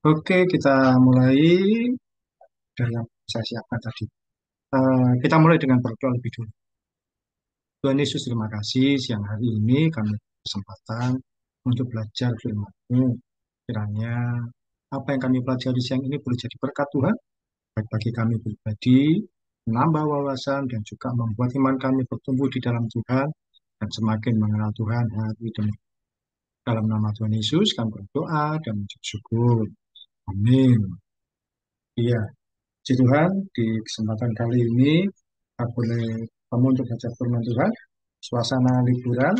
Oke, kita mulai dari yang saya siapkan tadi. Kita mulai dengan berdoa lebih dulu. Tuhan Yesus, terima kasih siang hari ini kami kesempatan untuk belajar firman-Mu. Kiranya apa yang kami pelajari siang ini boleh jadi berkat Tuhan, baik bagi kami pribadi, menambah wawasan, dan juga membuat iman kami bertumbuh di dalam Tuhan, dan semakin mengenal Tuhan hari demi hari. Dalam nama Tuhan Yesus, kami berdoa dan mengucap syukur. Amin. Iya. Puji Tuhan, di kesempatan kali ini aku boleh kamu untuk baca firman Tuhan. Suasana liburan,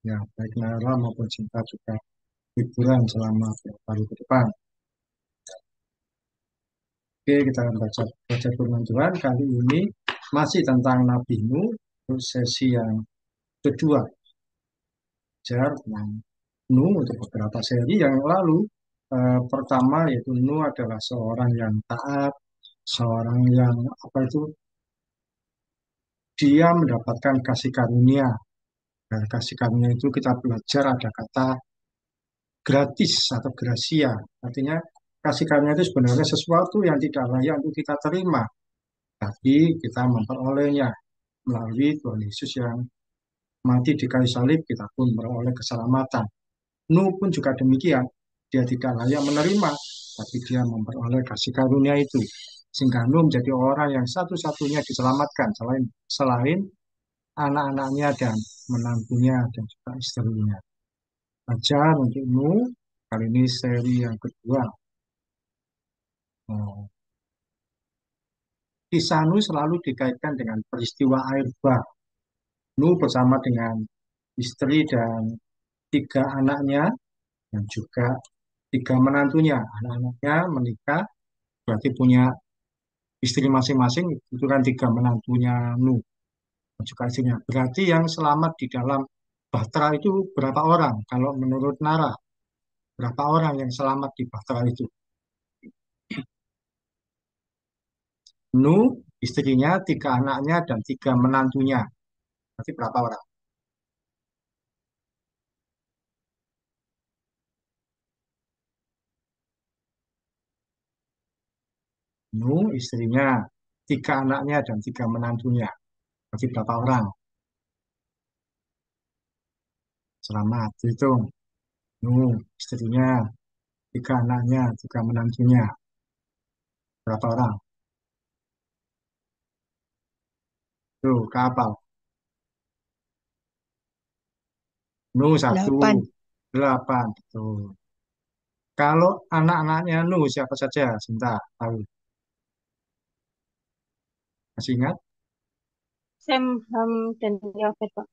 ya baik Nara maupun Cinta juga liburan selama beberapa hari ke depan. Oke, kita akan baca firman Tuhan. Kali ini masih tentang Nabi Nuh, untuk sesi yang kedua. Belajar tentang Nuh untuk beberapa seri yang lalu. Pertama yaitu Nuh adalah seorang yang taat, seorang yang apa itu dia mendapatkan kasih karunia. Dan kasih karunia itu kita belajar ada kata gratis atau gracia. Artinya kasih karunia itu sebenarnya sesuatu yang tidak layak untuk kita terima. Tapi kita memperolehnya melalui Tuhan Yesus yang mati di kayu salib, kita pun beroleh keselamatan. Nuh pun juga demikian. Dia tidak layak menerima, tapi dia memperoleh kasih karunia itu. Sehingga Nuh menjadi orang yang satu-satunya diselamatkan selain anak-anaknya dan menantunya dan juga istrinya. Ajar untuk Nuh, kali ini seri yang kedua. Oh, kisah Nuh selalu dikaitkan dengan peristiwa air bah. Nuh bersama dengan istri dan tiga anaknya dan juga tiga menantunya. Anak-anaknya menikah, berarti punya istri masing-masing, itu kan tiga menantunya Nuh dan juga istrinya. Berarti yang selamat di dalam bahtera itu berapa orang? Kalau menurut Nara, berapa orang yang selamat di bahtera itu? Nuh, istrinya, tiga anaknya, dan tiga menantunya. Berarti berapa orang? Nuh, istrinya, tiga anaknya, dan tiga menantunya. Berarti berapa orang? Selamat. Hitung. Nuh, istrinya, tiga anaknya, tiga menantunya. Berapa orang? Tuh, kapal. Nuh, satu. 8. Delapan. Betul. Kalau anak-anaknya Nuh, siapa saja? Sebentar, tahu. Masih ingat? Sam, Ham, dan Yafet, Pak.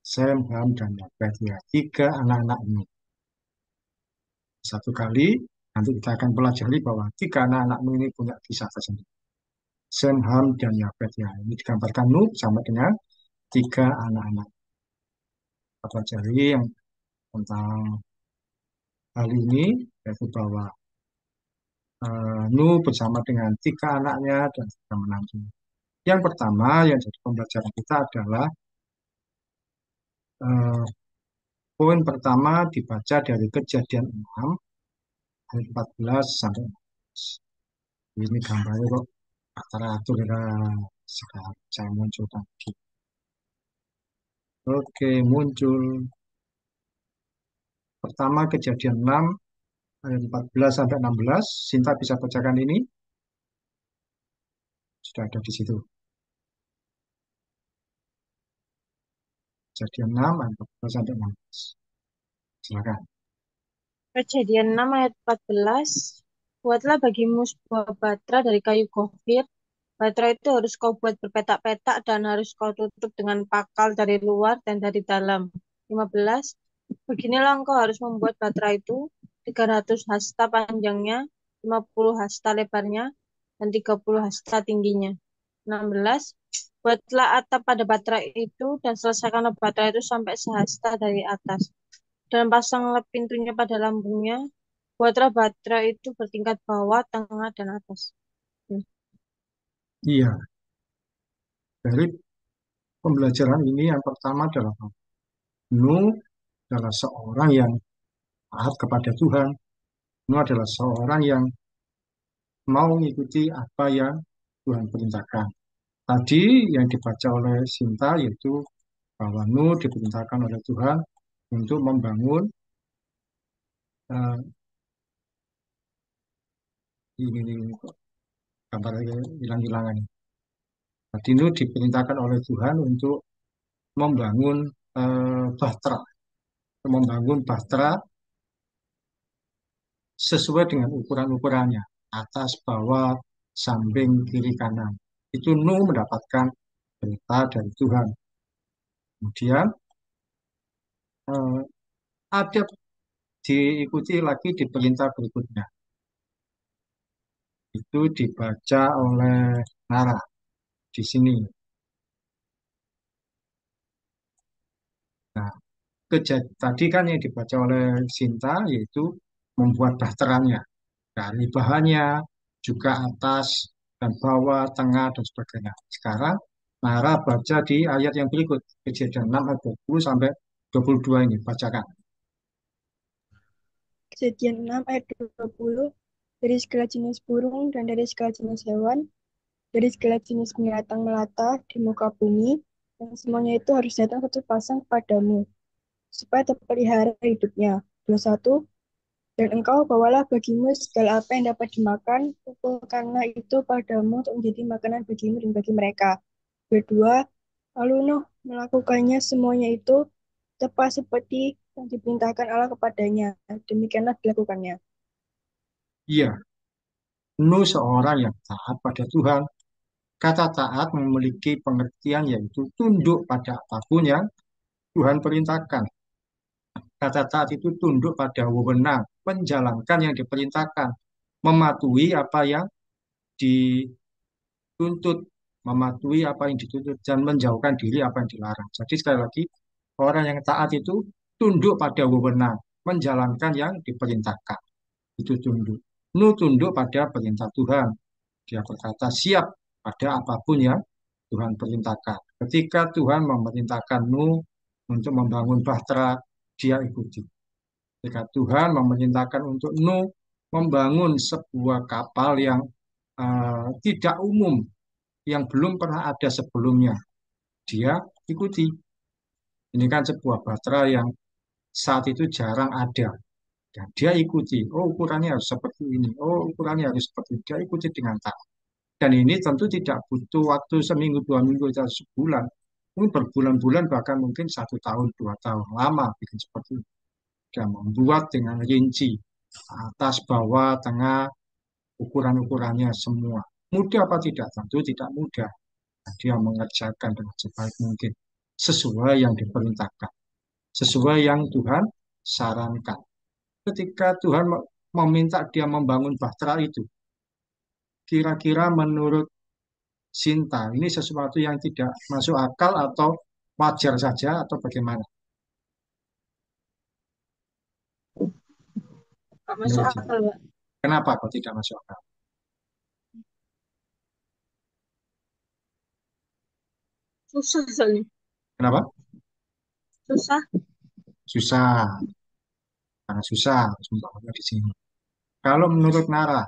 Sem, Ham, dan Yafet. Ya, tiga anak-anak Nuh. Satu kali, nanti kita akan pelajari bahwa tiga anak-anak Nuh ini punya kisah tersendiri. Sem, Ham, dan Yafet. Ya, ini digambarkan Nuh sama dengan tiga anak-anak. Kita pelajari yang tentang hal ini, yaitu bahwa Nuh bersama dengan tiga anaknya dan tiga menantunya. Yang pertama yang jadi pembelajaran kita adalah eh, poin pertama dibaca dari Kejadian 6 ayat 14 sampai 16. Ini gambarnya kok teratur ya. Sekarang saya munculkan. Oke, muncul. Pertama Kejadian 6 ayat 14 sampai 16. Sinta bisa bacakan ini? Sudah ada di situ. Kejadian 6 ayat 14 sampai 16. Silakan. Kejadian 6 ayat 14. Buatlah bagimu sebuah batra dari kayu gofir. Batra itu harus kau buat berpetak-petak dan harus kau tutup dengan pakal dari luar dan dari dalam. 15. Beginilah engkau harus membuat batra itu 300 hasta panjangnya, 50 hasta lebarnya, dan 30 hasta tingginya. 16. Buatlah atap pada batra itu dan selesaikanlah batra itu sampai sehasta dari atas. Dan pasanglah pintunya pada lambungnya. Buatlah batra itu bertingkat bawah, tengah, dan atas. Hmm. Iya, dari pembelajaran ini yang pertama adalah Nuh adalah seorang yang taat kepada Tuhan. Nuh adalah seorang yang mau mengikuti apa yang Tuhan perintahkan. Tadi yang dibaca oleh Sinta yaitu bahwa Nuh diperintahkan oleh Tuhan untuk membangun eh, ini kok gambarnya hilang-hilangan. Tadi Nuh diperintahkan oleh Tuhan untuk membangun bahtera, membangun bahtera sesuai dengan ukuran-ukurannya, atas, bawah, samping, kiri, kanan. Itu Nuh mendapatkan perintah dari Tuhan. Kemudian eh, ada diikuti lagi di perintah berikutnya. Itu dibaca oleh Nara di sini. Nah, tadi kan yang dibaca oleh Sinta yaitu membuat daftarannya dari bahannya, juga atas dan bawah, tengah, dan sebagainya. Sekarang Nara baca di ayat yang berikut, Kejadian 6 ayat 20 sampai 22 ini, bacakan. Kejadian 6 ayat 20, dari segala jenis burung dan dari segala jenis hewan, dari segala jenis binatang melata di muka bumi, dan semuanya itu harus datang satu pasang kepadamu, supaya terpelihara hidupnya. 21, dan engkau bawalah bagimu segala apa yang dapat dimakan, kumpulkanlah itu padamu untuk menjadi makanan bagimu dan bagi mereka. Kedua, lalu Nuh melakukannya semuanya itu tepat seperti yang diperintahkan Allah kepadanya. Demikianlah dilakukannya. Iya, Nuh seorang yang taat pada Tuhan. Kata taat memiliki pengertian yaitu tunduk pada apapun yang Tuhan perintahkan. Kata taat itu tunduk pada wewenang, menjalankan yang diperintahkan, mematuhi apa yang dituntut, mematuhi apa yang dituntut, dan menjauhkan diri apa yang dilarang. Jadi sekali lagi, orang yang taat itu tunduk pada wewenang, menjalankan yang diperintahkan. Itu tunduk. Nuh tunduk pada perintah Tuhan. Dia berkata siap pada apapun yang Tuhan perintahkan. Ketika Tuhan memerintahkan Nuh untuk membangun bahtera, dia ikuti. Ketika Tuhan memerintahkan untuk Nuh membangun sebuah kapal yang tidak umum, yang belum pernah ada sebelumnya, dia ikuti. Ini kan sebuah bahtera yang saat itu jarang ada. Dan dia ikuti, oh ukurannya harus seperti ini, oh ukurannya harus seperti ini. Dia ikuti dengan taat. Dan ini tentu tidak butuh waktu seminggu, 2 minggu, atau sebulan. Mungkin berbulan-bulan, bahkan mungkin 1 tahun, 2 tahun. Lama bikin seperti itu. Dia membuat dengan rinci. Atas, bawah, tengah, ukuran-ukurannya semua. Mudah apa tidak? Tentu tidak mudah. Dan dia mengerjakan dengan sebaik mungkin. Sesuai yang diperintahkan. Sesuai yang Tuhan sarankan. Ketika Tuhan meminta dia membangun bahtera itu, kira-kira menurut Sinta, ini sesuatu yang tidak masuk akal atau wajar saja atau bagaimana Gak masuk menurut Sinta? akal, Pak. Kenapa kok tidak masuk akal? Susah soalnya. Kenapa? Susah. Susah, karena susah harus membangunnya di sini. Kalau menurut Nara,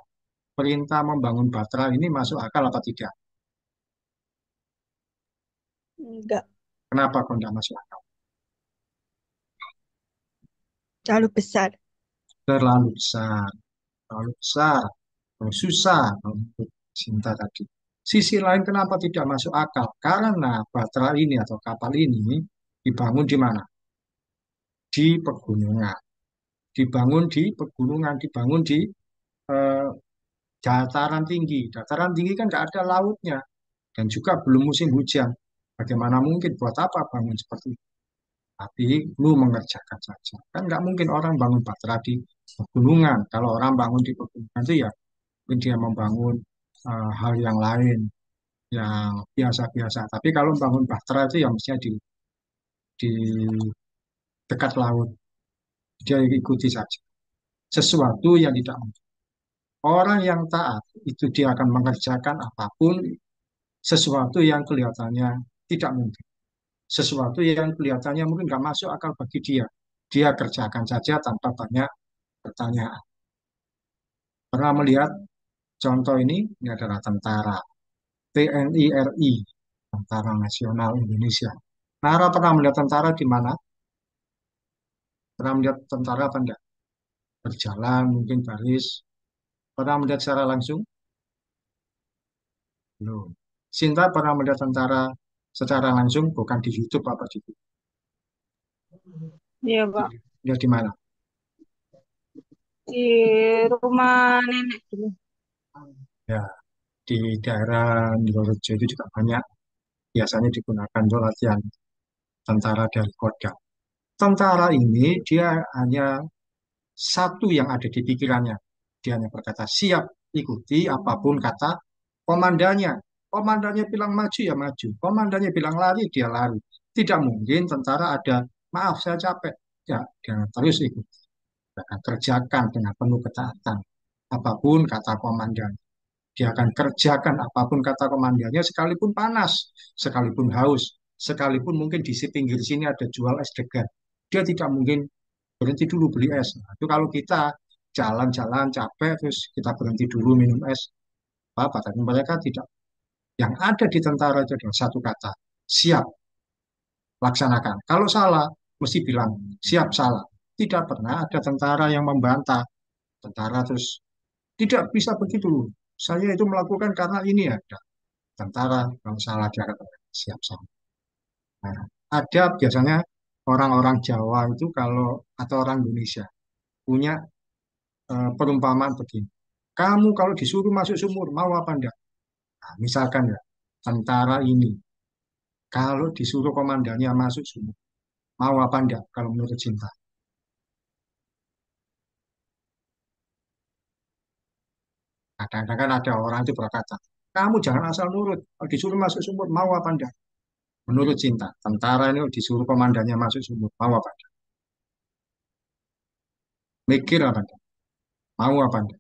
perintah membangun Batra ini masuk akal apa tidak? Enggak, Kenapa kok tidak masuk akal? terlalu besar. Terlalu besar, terlalu besar, terlalu susah kalau menurut Sinta tadi. Sisi lain kenapa tidak masuk akal? Karena Batra ini atau kapal ini dibangun di mana? Di pegunungan. Dibangun di pegunungan, dibangun di eh, dataran tinggi. Dataran tinggi kan nggak ada lautnya dan juga belum musim hujan. Bagaimana mungkin buat apa bangun seperti itu? Tapi lu mengerjakan saja. Kan nggak mungkin orang bangun batra di pegunungan. Kalau orang bangun di pegunungan itu ya mungkin dia membangun hal yang lain yang biasa-biasa. Tapi kalau bangun batra itu ya mestinya di dekat laut. Dia ikuti saja. Sesuatu yang tidak mungkin. Orang yang taat itu dia akan mengerjakan apapun sesuatu yang kelihatannya tidak mungkin. Sesuatu yang kelihatannya mungkin nggak masuk akal bagi dia. Dia kerjakan saja tanpa banyak pertanyaan. Pernah melihat contoh ini adalah tentara TNI RI, Tentara Nasional Indonesia. Nara pernah melihat tentara di mana? Pernah melihat tentara apa enggak? Berjalan, mungkin baris. Pernah melihat secara langsung? Belum. Sinta pernah melihat tentara secara langsung, bukan di YouTube apa di Iya, Pak. lihat di mana? Di rumah nenek dulu. Ya, di daerah Nidorejo itu juga banyak. Biasanya digunakan untuk latihan tentara dari Kodam. Tentara ini dia hanya satu yang ada di pikirannya. Dia hanya berkata, siap, ikuti apapun kata komandannya. Komandannya bilang maju ya maju. Komandannya bilang lari, dia lari. Tidak mungkin tentara ada, maaf saya capek. Ya, dia terus ikut. Dia akan kerjakan dengan penuh ketaatan. Apapun kata komandan. Dia akan kerjakan apapun kata komandannya, sekalipun panas, sekalipun haus, sekalipun mungkin di pinggir sini ada jual es degan. Dia tidak mungkin berhenti dulu beli es. Nah, itu kalau kita jalan-jalan capek terus kita berhenti dulu minum es, apa? Tapi mereka tidak. Yang ada di tentara itu adalah satu kata, siap, laksanakan. Kalau salah, mesti bilang siap salah. Tidak pernah ada tentara yang membantah. Tentara terus tidak bisa begitu. Saya itu melakukan karena ini ya. Tentara kalau salah dia katakan siap salah. Nah, ada biasanya orang-orang Jawa itu kalau atau orang Indonesia punya perumpamaan begini. Kamu kalau disuruh masuk sumur, mau apa enggak? Nah, misalkan ya, tentara ini, kalau disuruh komandannya masuk sumur, mau apa enggak kalau menurut cinta? Kadang-kadang kan ada orang itu berkata, kamu jangan asal nurut, kalau disuruh masuk sumur, mau apa enggak? Menurut cinta, tentara ini disuruh komandannya masuk sumur, mau apa enggak? Mikir apa enggak? Mau apa enggak?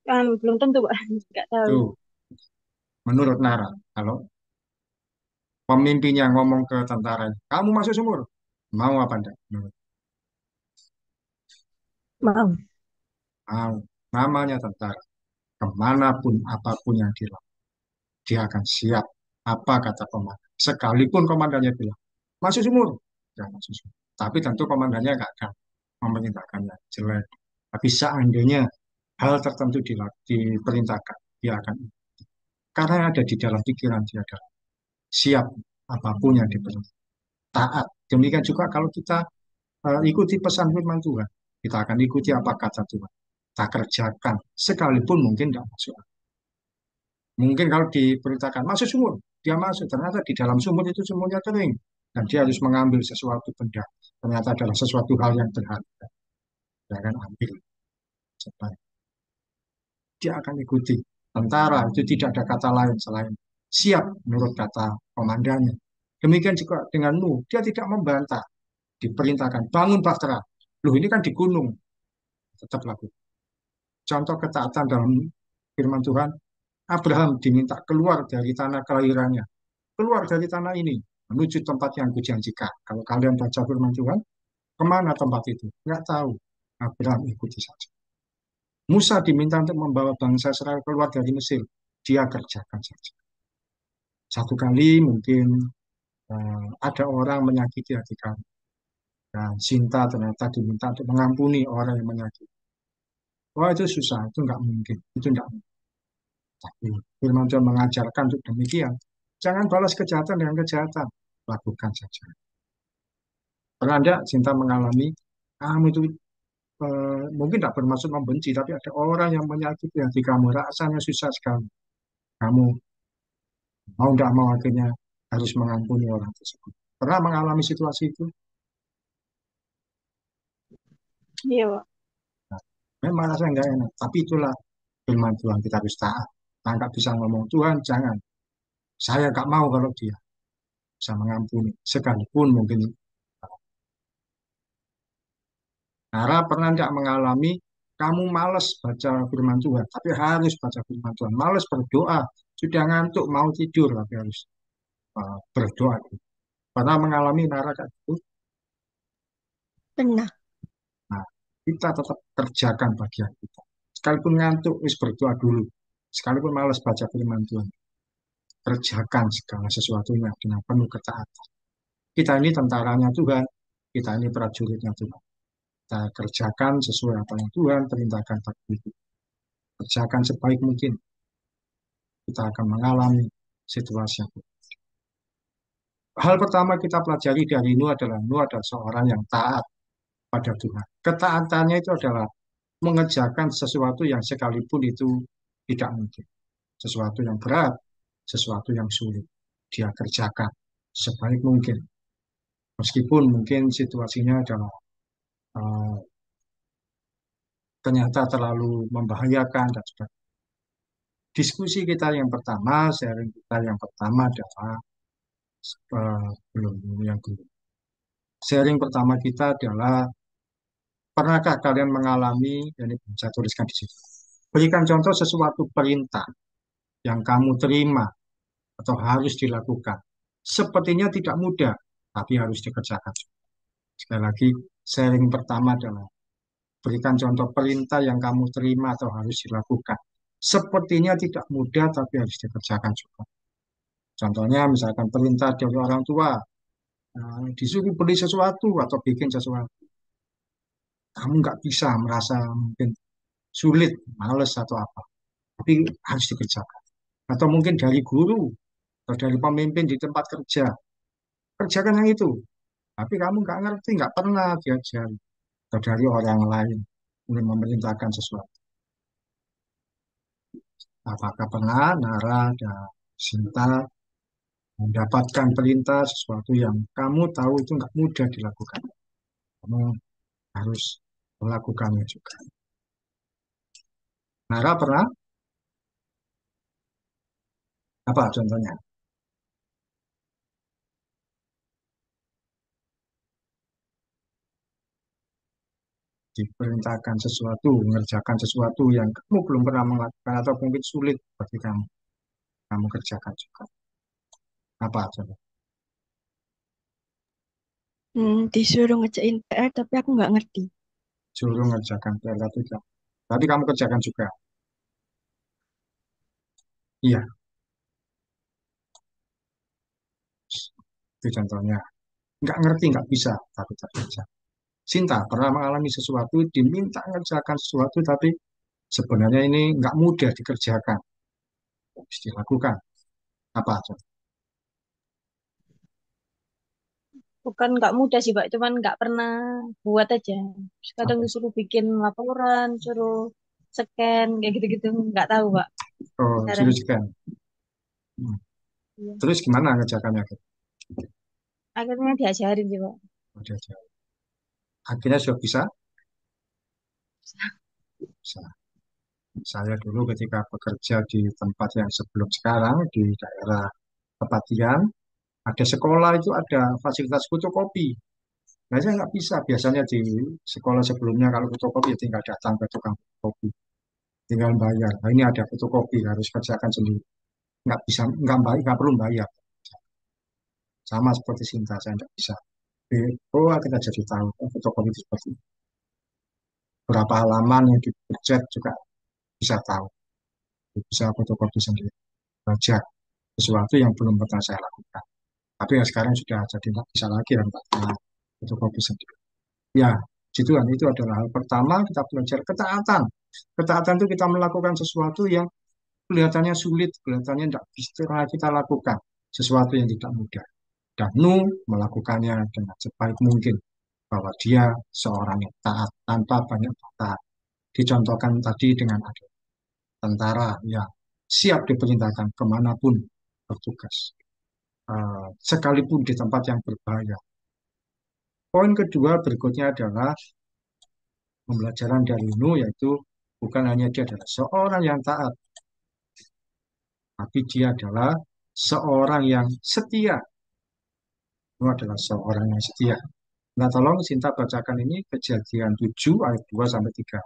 Kan belum tentu, Pak. Nggak tahu. Tuh, menurut Nara, kalau pemimpinnya ngomong ke tentara, kamu masuk sumur, mau apa enggak? Menurut, Mau. mau. Namanya tentara. Kemanapun apapun yang dilakukan, dia akan siap. Apa kata komandan? Sekalipun komandannya bilang, masuk sumur. Ya, masuk sumur. Tapi tentu komandannya nggak akan memerintahkan yang jelek. Tapi seandainya hal tertentu diperintahkan, dia akan. Karena yang ada di dalam pikiran dia adalah siap apapun yang diperintahkan. Taat. Demikian juga kalau kita ikuti pesan firman Tuhan. Kita akan ikuti apa kata Tuhan. Kita kerjakan. Sekalipun mungkin tidak masuk. Mungkin kalau diberitakan masuk sumur, dia masuk. Ternyata di dalam sumur itu sumurnya kering. Dan dia harus mengambil sesuatu benda. Ternyata adalah sesuatu hal yang berharga. Dia akan ambil. Dia akan ikuti. Tentara itu tidak ada kata lain selain siap menurut kata komandannya. Demikian juga denganmu. Dia tidak membantah. Diperintahkan bangun bahtera. Loh ini kan di gunung. Tetap lakukan. Contoh ketaatan dalam firman Tuhan. Abraham diminta keluar dari tanah kelahirannya. Keluar dari tanah ini menuju tempat yang kujanjikan. Kalau kalian baca firman Tuhan, kemana tempat itu? Nggak tahu. Abraham ikuti saja. Musa diminta untuk membawa bangsa Israel keluar dari Mesir. Dia kerjakan saja. Satu kali mungkin ada orang menyakiti hati kamu. Dan Sinta ternyata diminta untuk mengampuni orang yang menyakiti. Wah itu susah, itu nggak mungkin. Itu nggak mungkin. Tapi firman Tuhan mengajarkan untuk demikian. Jangan balas kejahatan dengan kejahatan. Lakukan saja. Pernah enggak Cinta mengalami kamu itu mungkin tidak bermaksud membenci, tapi ada orang yang menyakiti hati kamu, rasanya susah sekali. Kamu mau tidak mau akhirnya harus mengampuni orang tersebut. Pernah mengalami situasi itu? Iya, Pak. Nah, memang rasanya nggak enak, tapi itulah firman Tuhan kita harus taat. Nah, nggak bisa ngomong Tuhan jangan. Saya nggak mau kalau dia bisa mengampuni, sekalipun mungkin. Nara pernah nggak mengalami kamu males baca firman Tuhan, tapi harus baca firman Tuhan. Males berdoa, sudah ngantuk mau tidur, tapi harus berdoa. Pernah mengalami Nara kayak gitu? Pernah. Nah, kita tetap kerjakan bagian kita. Sekalipun ngantuk, wis berdoa dulu. Sekalipun malas baca firman Tuhan, kerjakan segala sesuatunya dengan penuh ketaatan. Kita ini tentaranya Tuhan, kita ini prajuritnya Tuhan. Kita kerjakan sesuai apa yang Tuhan perintahkan bagi kita. Kerjakan sebaik mungkin, kita akan mengalami situasi yang buruk. Hal pertama kita pelajari dari Nuh adalah seorang yang taat pada Tuhan. Ketaatannya itu adalah mengerjakan sesuatu yang sekalipun itu tidak mungkin. Sesuatu yang berat, sesuatu yang sulit. Dia kerjakan sebaik mungkin. Meskipun mungkin situasinya adalah uh, ternyata terlalu membahayakan dan sebagainya. Diskusi kita yang pertama, sharing kita yang pertama adalah belum yang dulu. Sharing pertama kita adalah pernahkah kalian mengalami, ini saya tuliskan di situ. Berikan contoh sesuatu perintah yang kamu terima atau harus dilakukan. Sepertinya tidak mudah, tapi harus dikerjakan. Sekali lagi, sharing pertama adalah berikan contoh perintah yang kamu terima atau harus dilakukan. Sepertinya tidak mudah, tapi harus dikerjakan juga. Contohnya, misalkan perintah dari orang tua, disuruh beli sesuatu atau bikin sesuatu. Kamu nggak bisa merasa mungkin sulit, males atau apa. Tapi harus dikerjakan. Atau mungkin dari guru atau dari pemimpin di tempat kerja. Kerjakan yang itu. Tapi kamu nggak ngerti, nggak pernah diajar. Atau dari orang lain ingin memerintahkan sesuatu. Apakah pernah Nara dan Sinta mendapatkan perintah sesuatu yang kamu tahu itu nggak mudah dilakukan. Kamu harus melakukannya juga. Nara pernah? Apa contohnya? Diperintahkan sesuatu, mengerjakan sesuatu yang kamu belum pernah melakukan atau mungkin sulit bagi kamu. Kamu kerjakan juga. Apa coba? Disuruh ngerjain PR tapi aku nggak ngerti. Suruh mengerjakan PR tidak. Tapi kamu kerjakan juga. Iya, itu contohnya. Nggak ngerti, nggak bisa, tapi terkerja. Sinta pernah mengalami sesuatu, diminta mengerjakan sesuatu, tapi sebenarnya ini nggak mudah dikerjakan. Harus dilakukan. Apa coba? Bukan nggak mudah sih, Pak. Cuman nggak pernah buat aja. Kadang Apa? disuruh bikin laporan, suruh scan, kayak gitu-gitu. Nggak tahu, Pak, Oh, sudah caranya. sekian. Hmm. Iya. Terus gimana ngerjakannya? Akhirnya diajarin sih, Pak. Udah, akhirnya sudah bisa. Bisa. Saya dulu ketika bekerja di tempat yang sebelum sekarang di daerah Kepatihan, ada sekolah itu ada fasilitas fotokopi. Nah, saya nggak bisa. Biasanya di sekolah sebelumnya kalau fotokopi ya tinggal datang ke tukang fotokopi, tinggal bayar. Nah, ini ada fotokopi harus kerjakan sendiri. Nggak bisa, nggak bayar, nggak perlu bayar. Sama seperti Sinta, saya nggak bisa. Oh, kita jadi tahu oh, fotokopi itu seperti itu. Berapa halaman yang dipencet juga bisa tahu. Bisa fotokopi sendiri. Belajar sesuatu yang belum pernah saya lakukan. Tapi ya sekarang sudah jadi nggak bisa lagi ya fotokopi sendiri. Ya, kan itu adalah hal pertama kita belajar ketaatan. Ketaatan itu kita melakukan sesuatu yang kelihatannya sulit, kelihatannya tidak bisa kita lakukan. Sesuatu yang tidak mudah. Dan Nuh melakukannya dengan sebaik mungkin. Bahwa dia seorang yang taat tanpa banyak kata. Dicontohkan tadi dengan ada tentara yang siap diperintahkan kemanapun bertugas. Sekalipun di tempat yang berbahaya. Poin kedua berikutnya adalah pembelajaran dari Nuh yaitu bukan hanya dia adalah seorang yang taat, tapi dia adalah seorang yang setia. Nuh adalah seorang yang setia. Nah, tolong Sinta bacakan ini Kejadian 7 ayat 2 sampai 3.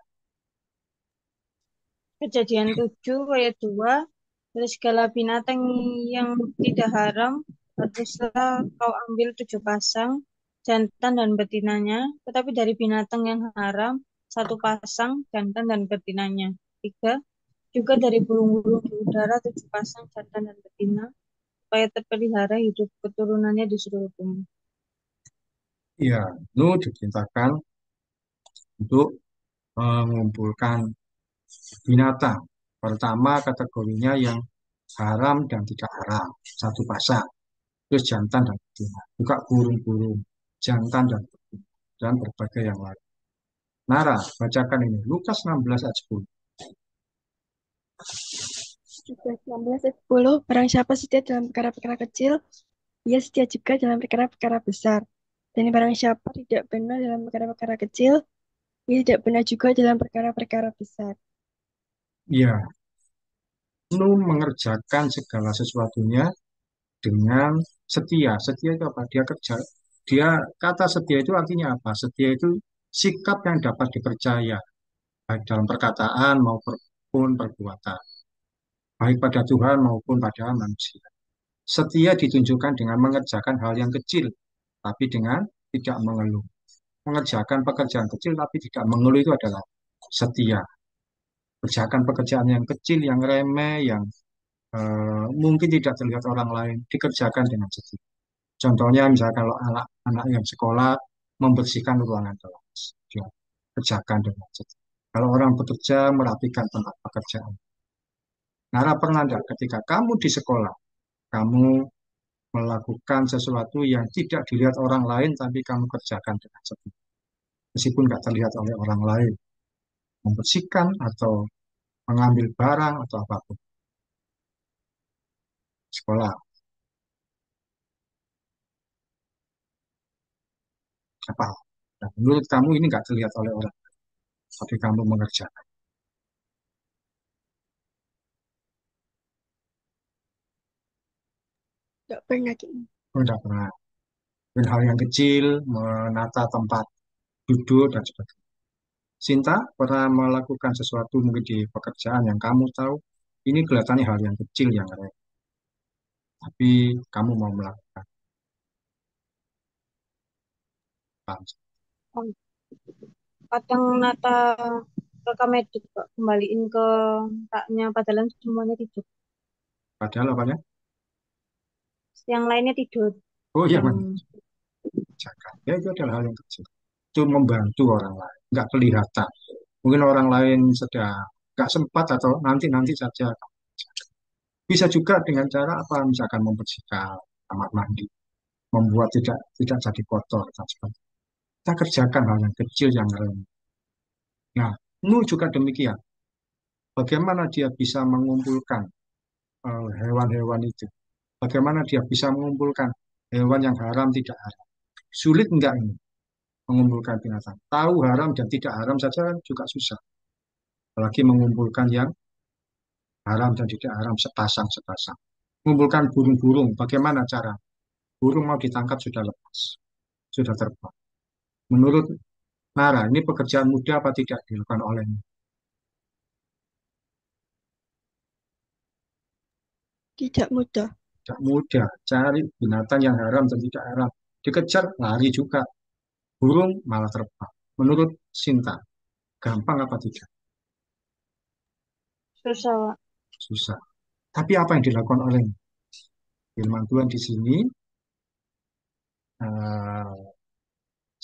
Kejadian 7 ayat 2. Dari segala binatang yang tidak haram, haruslah kau ambil 7 pasang, jantan dan betinanya. Tetapi dari binatang yang haram, satu pasang jantan dan betinanya. Tiga, juga dari burung-burung di udara 7 pasang jantan dan betina, supaya terpelihara hidup keturunannya di seluruh bumi. Ya, Nuh diperintahkan untuk mengumpulkan binatang. Pertama kategorinya yang haram dan tidak haram, satu pasang. Terus jantan dan betina. Juga burung-burung, jantan dan betina. Dan berbagai yang lain. Nara, bacakan ini. Lukas 16 ayat 10. Lukas 16 ayat 10, barang siapa setia dalam perkara-perkara kecil, ia setia juga dalam perkara-perkara besar. Dan barang siapa tidak benar dalam perkara-perkara kecil, ia tidak benar juga dalam perkara-perkara besar. Ya, Nuh mengerjakan segala sesuatunya dengan setia. Setia itu apa? Dia kerja. Dia kata setia itu artinya apa? Setia itu sikap yang dapat dipercaya, baik dalam perkataan maupun perbuatan, baik pada Tuhan maupun pada manusia. Setia ditunjukkan dengan mengerjakan hal yang kecil, tapi dengan tidak mengeluh. Mengerjakan pekerjaan kecil tapi tidak mengeluh itu adalah setia. Kerjakan pekerjaan yang kecil, yang remeh, yang mungkin tidak terlihat orang lain, dikerjakan dengan setia. Contohnya misalnya kalau anak-anak yang sekolah membersihkan ruangan kelas, dia kerjakan dengan setia. Kalau orang bekerja merapikan tempat pekerjaan. Nara pernah enggak ketika kamu di sekolah, kamu melakukan sesuatu yang tidak dilihat orang lain, tapi kamu kerjakan dengan setia. Meskipun nggak terlihat oleh orang lain, membersihkan atau mengambil barang atau apapun. Sekolah, apa? Nah, menurut kamu ini nggak terlihat oleh orang, tapi kamu mengerjakan. Tidak pernah gini. Tidak pernah. Dan hal yang kecil, menata tempat duduk dan sebagainya. Sinta pernah melakukan sesuatu mungkin di pekerjaan yang kamu tahu, ini kelihatannya hal yang kecil yang remeh, tapi kamu mau melakukan apa? Oh, kadang nata rekam edit Pak, kembaliin ke taknya padahal semuanya tidur. Padahal apanya? Yang lainnya tidur. Oh iya, Yang mengerjakan. Ya itu adalah hal yang kecil. Itu membantu orang lain, nggak kelihatan. Mungkin orang lain sedang nggak sempat atau nanti-nanti saja. Bisa juga dengan cara apa? Misalkan membersihkan kamar mandi, membuat tidak jadi kotor dan sebagainya. Kita kerjakan hal yang kecil yang remeh. Nah, Nuh juga demikian. Bagaimana dia bisa mengumpulkan hewan-hewan itu? Bagaimana dia bisa mengumpulkan hewan yang haram tidak haram? Sulit enggak ini mengumpulkan binatang? Tahu haram dan tidak haram saja kan juga susah. Apalagi mengumpulkan yang haram dan tidak haram sepasang-sepasang. Mengumpulkan burung-burung, bagaimana cara? Burung mau ditangkap sudah lepas, sudah terbang. Menurut Nara, ini pekerjaan mudah apa tidak dilakukan olehnya? Tidak mudah. Tidak mudah. Cari binatang yang haram dan tidak haram. Dikejar, lari juga. Burung malah terbang. Menurut Sinta, gampang apa tidak? susah, Pak. Susah. Tapi apa yang dilakukan oleh firman Tuhan di sini? eh,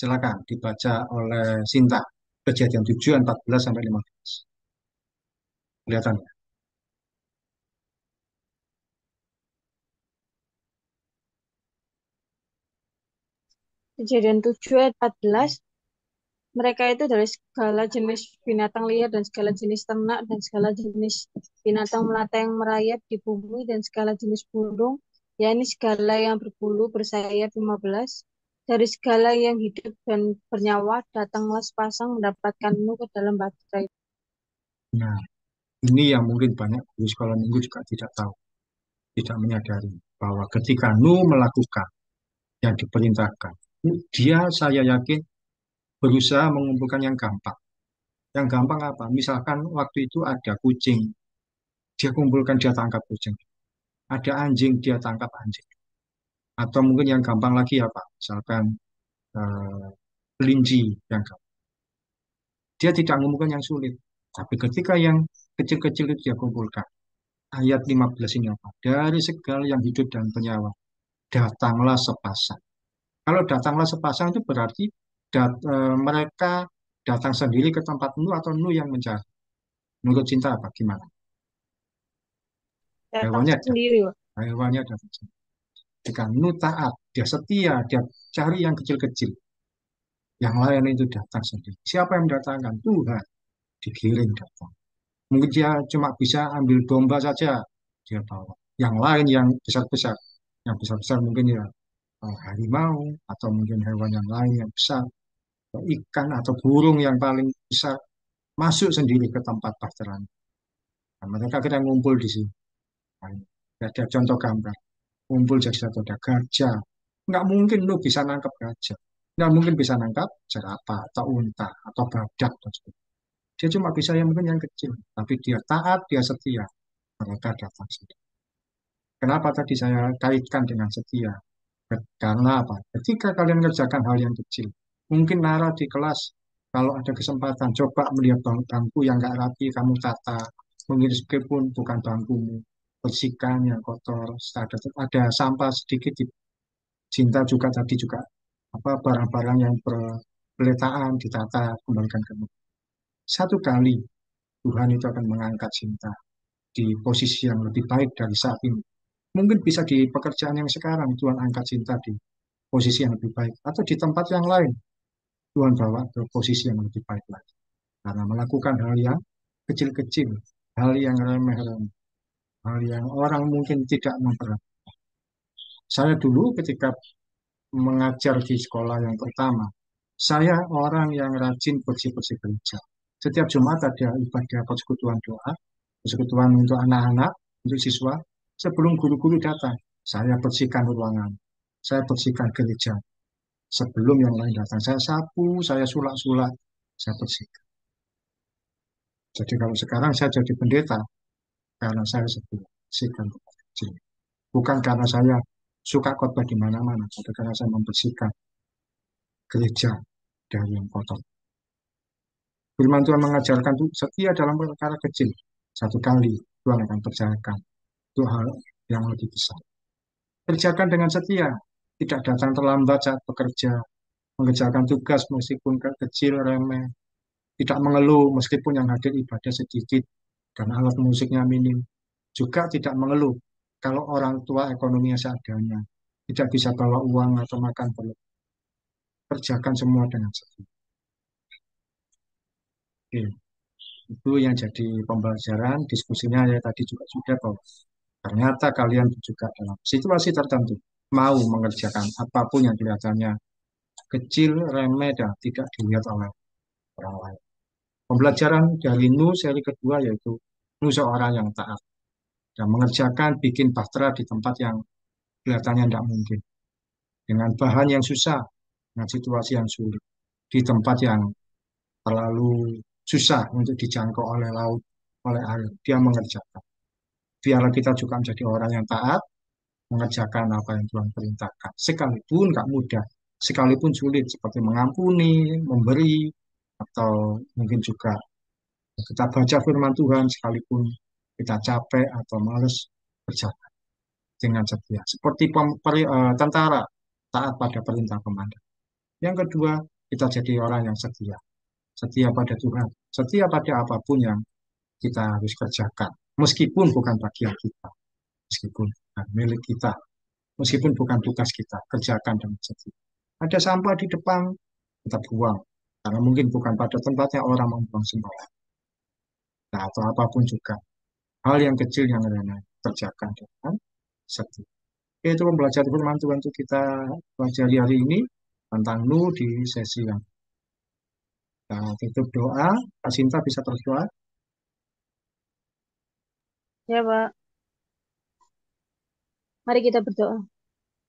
Silakan dibaca oleh Sinta. Kejadian 7 14 sampai 15. Kelihatan ya? Kejadian 7 ayat 14, mereka itu dari segala jenis binatang liar dan segala jenis ternak dan segala jenis binatang melata yang merayap di bumi dan segala jenis burung, yakni segala yang berbulu bersayap 15. Dari segala yang hidup dan bernyawa datanglah sepasang mendapatkan Nuh ke dalam batra itu. Nah, ini yang mungkin banyak guru sekolah minggu juga tidak tahu, tidak menyadari bahwa ketika Nuh melakukan yang diperintahkan, dia saya yakin berusaha mengumpulkan yang gampang. Yang gampang apa? Misalkan waktu itu ada kucing, dia kumpulkan, dia tangkap kucing. Ada anjing, dia tangkap anjing. Atau mungkin yang gampang lagi apa? Misalkan eh, kelinci yang gampang. Dia tidak ngomongkan yang sulit. Tapi ketika yang kecil-kecil itu dia kumpulkan. Ayat 15 ini apa? Dari segala yang hidup dan bernyawa, datanglah sepasang. Kalau datanglah sepasang itu berarti mereka datang sendiri ke tempat Nuh atau Nuh yang mencari. Menurut cinta apa? Gimana? Datang Hewannya ada. sendiri, Pak. Hewannya datang sendiri. Jika Nuh taat, dia setia, dia cari yang kecil-kecil. Yang lain itu datang sendiri. Siapa yang mendatangkan? Tuhan. Dikirim datang. Mungkin dia cuma bisa ambil domba saja. Dia bawa. Yang lain yang besar-besar. Yang besar-besar mungkin ya harimau. Atau mungkin hewan yang lain yang besar. Atau ikan atau burung yang paling besar. Masuk sendiri ke tempat pasteran. Nah, mereka kita ngumpul di sini. Nah, ada contoh gambar. Ngumpul jadi satu, ada gajah. Nggak mungkin lu bisa nangkap gajah. Nggak mungkin bisa nangkap jerapah atau unta atau badak dan sebagainya. Dia cuma bisa yang mungkin yang kecil. Tapi dia taat, dia setia. Mereka datang sendiri. Kenapa tadi saya kaitkan dengan setia? Karena apa? Ketika kalian mengerjakan hal yang kecil, mungkin Nara di kelas, kalau ada kesempatan, coba melihat bangku yang nggak rapi, kamu tata. Mungkin meskipun bukan bangkumu, bersihkan yang kotor, ada sampah sedikit. Cinta juga tadi juga apa barang-barang yang berpeletaan ditata, kembalikan ke Tuhan. Satu kali Tuhan itu akan mengangkat cinta di posisi yang lebih baik dari saat ini. Mungkin bisa di pekerjaan yang sekarang Tuhan angkat cinta di posisi yang lebih baik. Atau di tempat yang lain Tuhan bawa ke posisi yang lebih baik lagi. Karena melakukan hal yang kecil-kecil, hal yang remeh-remeh, hal yang orang mungkin tidak memperhatikan. Saya dulu ketika mengajar di sekolah yang pertama, saya orang yang rajin bersih-bersih gereja. Setiap Jumat ada ibadah persekutuan doa, persekutuan untuk anak-anak, untuk siswa. Sebelum guru-guru datang, saya bersihkan ruangan, saya bersihkan gereja. Sebelum yang lain datang, saya sapu, saya sulak-sulak, saya bersihkan. Jadi kalau sekarang saya jadi pendeta, karena saya sebelum bersihkan rumah kecil. Bukan karena saya suka khotbah di mana-mana, tapi karena saya membersihkan gereja dari yang kotor. Firman Tuhan mengajarkan itu setia dalam perkara kecil. Satu kali Tuhan akan percayakan itu hal yang lebih besar. Kerjakan dengan setia, tidak datang terlambat saat bekerja, mengerjakan tugas meskipun kecil, remeh, tidak mengeluh meskipun yang hadir ibadah sedikit dan alat musiknya minim. Juga tidak mengeluh kalau orang tua ekonominya seadanya, tidak bisa bawa uang atau makan perlu. Kerjakan semua dengan setia. Oke. Itu yang jadi pembelajaran, diskusinya ya tadi juga sudah bahwa ternyata kalian juga dalam situasi tertentu mau mengerjakan apapun yang kelihatannya kecil, remeh, dan tidak dilihat oleh orang lain. Pembelajaran dari Nu seri kedua yaitu Nu seorang yang taat dan mengerjakan bikin bahtera di tempat yang kelihatannya tidak mungkin dengan bahan yang susah, dengan situasi yang sulit, di tempat yang terlalu susah untuk dijangkau oleh laut, oleh air. Dia mengerjakan. Biarlah kita juga menjadi orang yang taat, mengerjakan apa yang Tuhan perintahkan. Sekalipun nggak mudah, sekalipun sulit, seperti mengampuni, memberi, atau mungkin juga kita baca firman Tuhan, sekalipun kita capek atau males, berjalan dengan setia. Seperti tentara, taat pada perintah komandan. Yang kedua, kita jadi orang yang setia. Setia pada Tuhan, setia pada apapun yang kita harus kerjakan. Meskipun bukan bagian kita, meskipun bukan milik kita, meskipun bukan tugas kita, kerjakan dengan setia. Ada sampah di depan, kita buang. Karena mungkin bukan pada tempatnya orang membuang sembarangan. Nah, atau apapun juga. Hal yang kecil yang remeh, kerjakan dengan setia. Oke, itu pembelajaran firman Tuhan untuk kita pelajari hari ini tentang Nu di sesi yang nah, tutup doa. Kak Sinta bisa berdoa. Ya, Pak. Mari kita berdoa.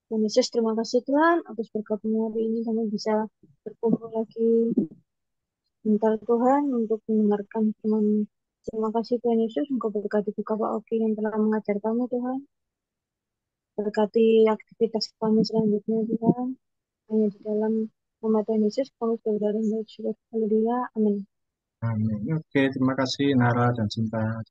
Tuhan Yesus, terima kasih Tuhan atas berkatmu hari ini kami bisa berkumpul lagi. Bentar Tuhan untuk mendengarkan firman. Terima kasih Tuhan Yesus, Engkau berkati juga Pak Oki yang telah mengajar kami Tuhan. Berkati aktivitas kami selanjutnya Tuhan. Hanya di dalam nama Tuhan Yesus kami sudah berdoa dan bersyukur. Haleluya. Amin. Amin. Oke, terima kasih Nara dan Cinta.